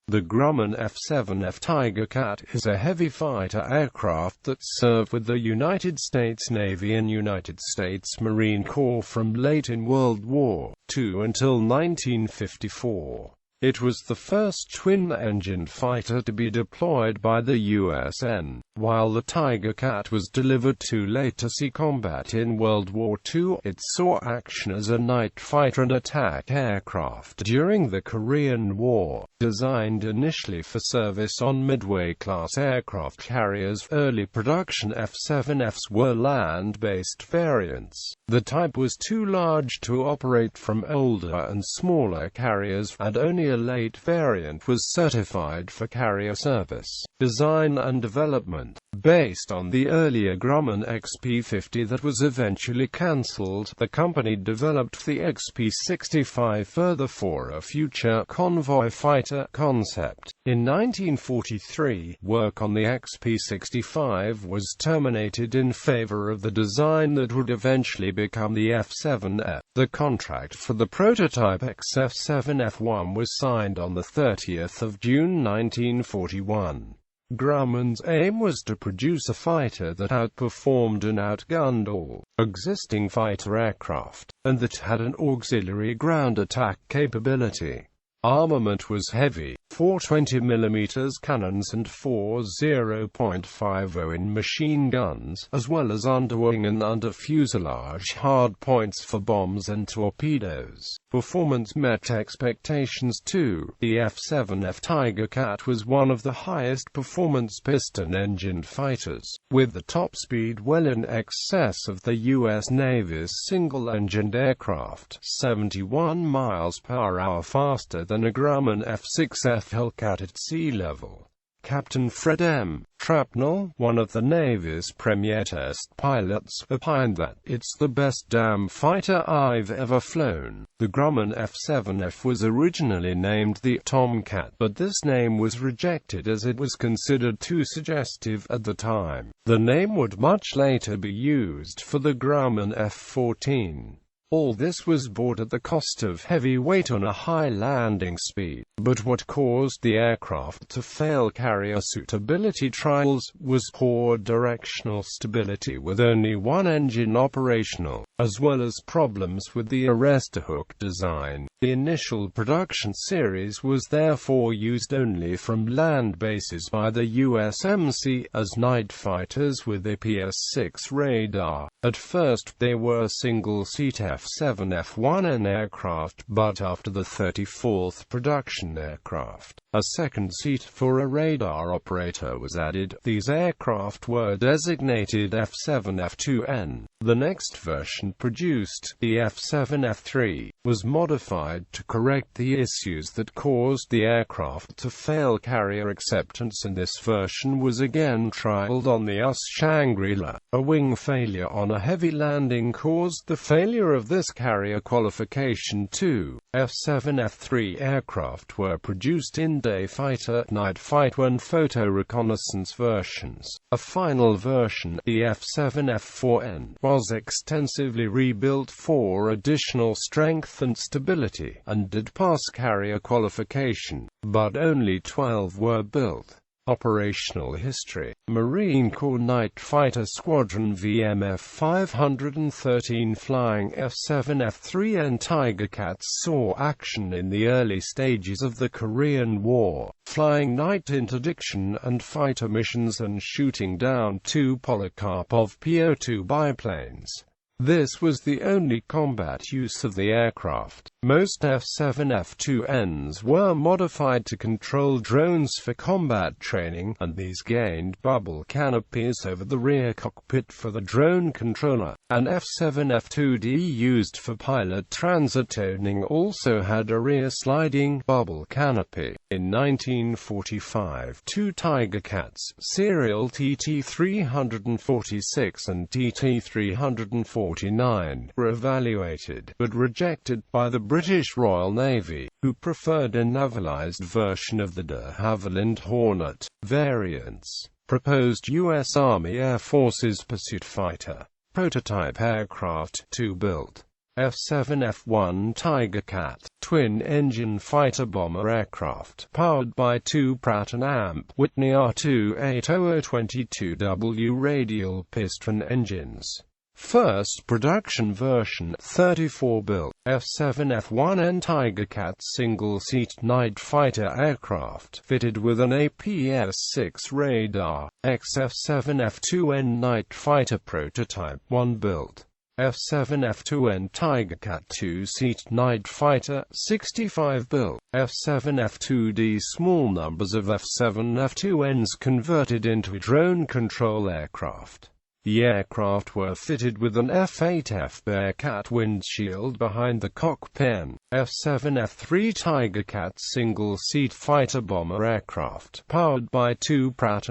The Grumman F7F Tigercat is a heavy fighter aircraft that served with the United States Navy and United States Marine Corps from late in World War II until 1954. It was the first twin-engined fighter to be deployed by the USN, while the Tigercat was delivered too late to see combat in World War II. It saw action as a night fighter and attack aircraft during the Korean War. Designed initially for service on Midway-class aircraft carriers, early production F7Fs were land-based variants. The type was too large to operate from older and smaller carriers, and only a late variant was certified for carrier service. Design and development. Based on the earlier Grumman XP50 that was eventually cancelled, the company developed the XP65 further for a future convoy fighter concept. In 1943, work on the XP65 was terminated in favor of the design that would eventually become the F7F. The contract for the prototype XF7F1 was signed on the 30th of June 1941. Grumman's aim was to produce a fighter that outperformed and outgunned all existing fighter aircraft, and that had an auxiliary ground attack capability. Armament was heavy, 4 20mm cannons and 4 0.50-in machine guns, as well as underwing and under-fuselage hardpoints for bombs and torpedoes. Performance met expectations too. The F7F Tigercat was one of the highest performance piston-engined fighters, with the top speed well in excess of the U.S. Navy's single-engined aircraft, 71 miles per hour faster than a Grumman F6F Hellcat at sea level. Captain Fred M. Trapnell, one of the Navy's premier test pilots, opined that, "It's the best damn fighter I've ever flown." The Grumman F7F was originally named the Tomcat, but this name was rejected as it was considered too suggestive at the time. The name would much later be used for the Grumman F14. All this was bought at the cost of heavy weight on a high landing speed. But what caused the aircraft to fail carrier suitability trials was poor directional stability with only one engine operational, as well as problems with the arrestor hook design. The initial production series was therefore used only from land bases by the USMC as night fighters with a PS-6 radar. At first, they were single-seat F7F1N aircraft, but after the 34th production aircraft, a second seat for a radar operator was added. These aircraft were designated F7F2N. The next version produced, the F7F3, was modified to correct the issues that caused the aircraft to fail carrier acceptance, and this version was again trialed on the US Shangri-La. A wing failure on a heavy landing caused the failure of this carrier qualification too. F7F3 aircraft were produced in day fighter, night fighter and photo reconnaissance versions. A final version, the F7F4N, was extensively rebuilt for additional strength and stability, and did pass carrier qualification, but only 12 were built. Operational history. Marine Corps Night Fighter Squadron VMF 513 flying F7F3N Tigercats saw action in the early stages of the Korean War, flying night interdiction and fighter missions and shooting down 2 Polikarpov Po-2 biplanes. This was the only combat use of the aircraft. Most F7F2Ns were modified to control drones for combat training, and these gained bubble canopies over the rear cockpit for the drone controller. An F7F2D used for pilot transitoning also had a rear sliding bubble canopy. In 1945, 2 Tigercats, serial TT-346 and TT-349, were evaluated, but rejected by the British Royal Navy, who preferred a navalised version of the de Havilland Hornet variants. Proposed U.S. Army Air Force's pursuit fighter prototype aircraft, 2 built. F7F1 Tigercat, twin-engine fighter-bomber aircraft, powered by two Pratt & Whitney R28022W radial piston engines. First production version, 34 built, F7F1N Tigercat single-seat night fighter aircraft, fitted with an APS-6 radar, F7F2N night fighter prototype, 1 built. F7F2N Tigercat two-seat night fighter, 65 built. F7F2D small numbers of F7F2Ns converted into drone control aircraft. The aircraft were fitted with an F8F Bearcat windshield behind the cockpit. F7F3 Tigercat single-seat fighter-bomber aircraft, powered by two Pratt &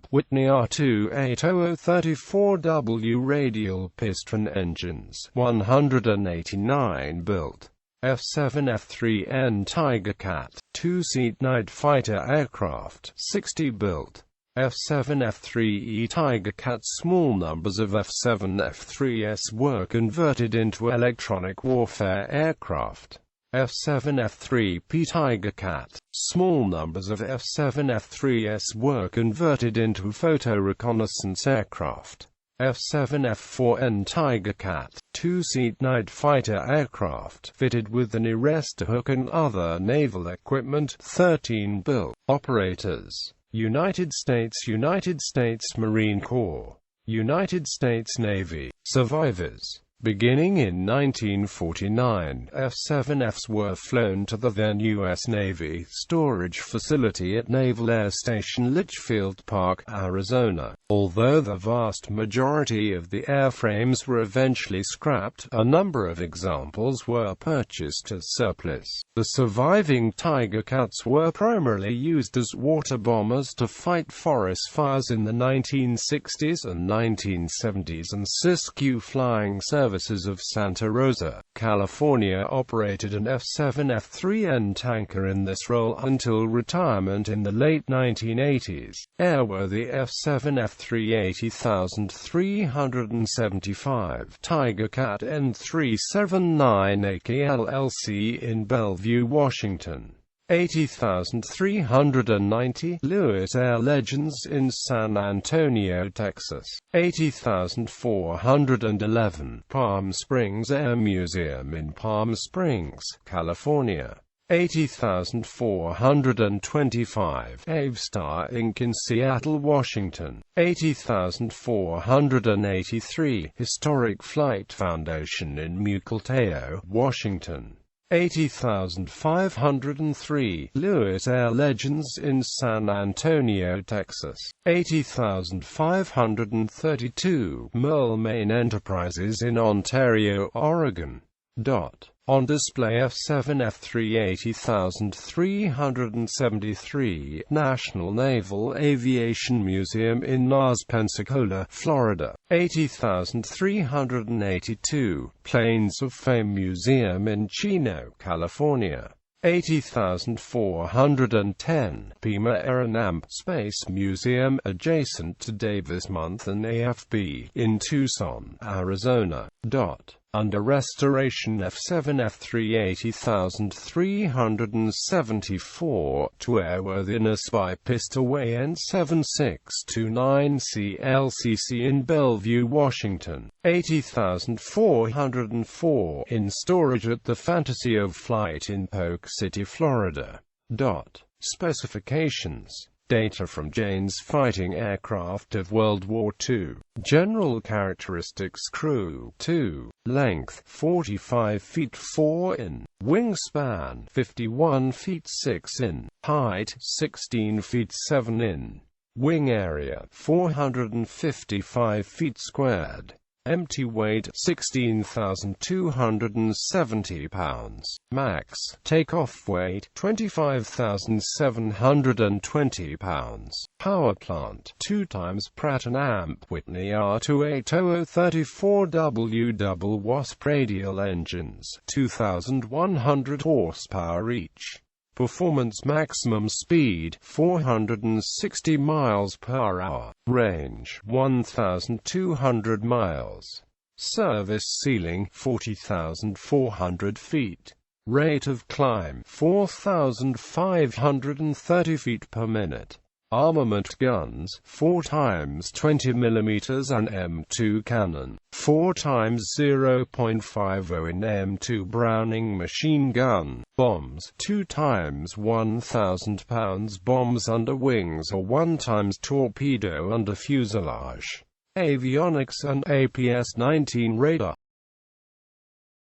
Whitney R28034W radial piston engines, 189 built. F7F3N Tigercat, two-seat night fighter aircraft, 60 built. F7F3E Tigercat small numbers of F7F3S were converted into electronic warfare aircraft. F7F3P Tigercat, small numbers of F7F3S were converted into photo reconnaissance aircraft. F7F4N Tigercat, two-seat night fighter aircraft, fitted with an arrestor hook and other naval equipment, 13 built. Operators: United States Marine Corps, United States Navy. Survivors: beginning in 1949, F-7Fs were flown to the then U.S. Navy storage facility at Naval Air Station Litchfield Park, Arizona. Although the vast majority of the airframes were eventually scrapped, a number of examples were purchased as surplus. The surviving Tigercats were primarily used as water bombers to fight forest fires in the 1960s and 1970s, and Siskiyou Flying Services of Santa Rosa, California operated an F-7F-3N tanker in this role until retirement in the late 1980s. Airworthy F-7F-380,375 Tigercat N379AK LLC in Bellevue, Washington. 80,390 Lewis Air Legends in San Antonio, Texas. 80,411 Palm Springs Air Museum in Palm Springs, California. 80,425 Avestar Inc. in Seattle, Washington. 80,483 Historic Flight Foundation in Mukilteo, Washington. 80,503 Lewis Air Legends in San Antonio, Texas. 80,532 Merle Main Enterprises in Ontario, Oregon. On display F-7F-380,373 National Naval Aviation Museum in Naz, Pensacola, Florida. 80,382 Planes of Fame Museum in Chino, California. 80,410 Pima Air and Space Museum adjacent to Davis Monthan AFB in Tucson, Arizona. Under restoration F-7F-380,374 to airworthiness by Pistaway N7629C LCC in Bellevue, Washington. 80,404 in storage at the Fantasy of Flight in Polk City, Florida. Specifications: data from Jane's fighting aircraft of World War II. General characteristics: crew 2, length 45 feet 4 in, wingspan 51 feet 6 in, height 16 feet 7 in, wing area 455 feet squared. Empty weight 16,270 pounds. Max takeoff weight 25,720 pounds. Power plant 2 times Pratt & Whitney R28034W double Wasp radial engines, 2,100 horsepower each. Performance: maximum speed 460 miles per hour, range 1,200 miles. Service ceiling 40,400 feet. Rate of climb 4,530 feet per minute. Armament guns 4 times 20 mm and M2 cannon, 4 times 0.50 in M2 Browning machine gun. Bombs 2 times 1,000 pounds bombs under wings or 1 times torpedo under fuselage. Avionics and APS-19 radar.